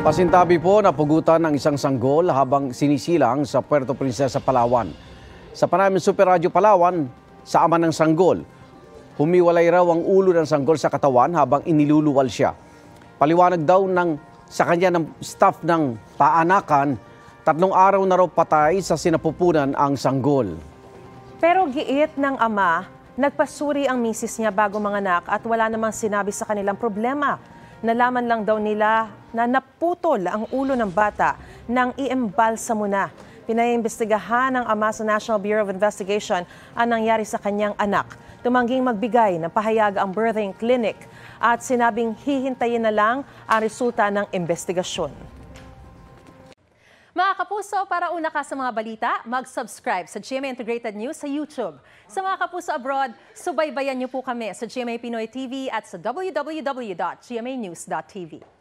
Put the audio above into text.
Pasintabi po napugutan ng isang sanggol habang sinisilang sa Puerto Princesa, Palawan. Sa panayam ng Super Radio Palawan, sa ama ng sanggol, humiwalay raw ang ulo ng sanggol sa katawan habang iniluluwal siya. Paliwanag daw sa kanya ng staff ng paanakan, 3 araw na raw patay sa sinapupunan ang sanggol. Pero giit ng ama, nagpasuri ang misis niya bago manganak at wala namang sinabi sa kanilang problema. Nalaman lang daw nila na naputol ang ulo ng bata nang iembalsamo na. Pinaimbestigahan ng ama sa National Bureau of Investigation ang nangyari sa kanyang anak. Tumangging magbigay ng pahayag ang birthing clinic at sinabing hihintayin na lang ang resulta ng investigasyon. Mga kapuso, para una ka sa mga balita, mag-subscribe sa GMA Integrated News sa YouTube. Sa mga kapuso abroad, subaybayan niyo po kami sa GMA Pinoy TV at sa www.gmanews.tv.